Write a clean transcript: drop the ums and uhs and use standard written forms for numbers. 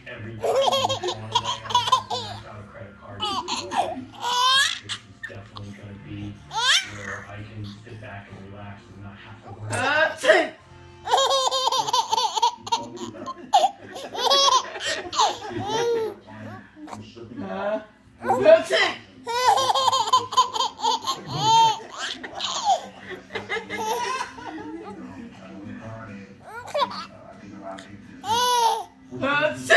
every time you want to max out a credit card. This is definitely going to be where I can sit back and relax and not have to worry. That's it! That's it! That's it!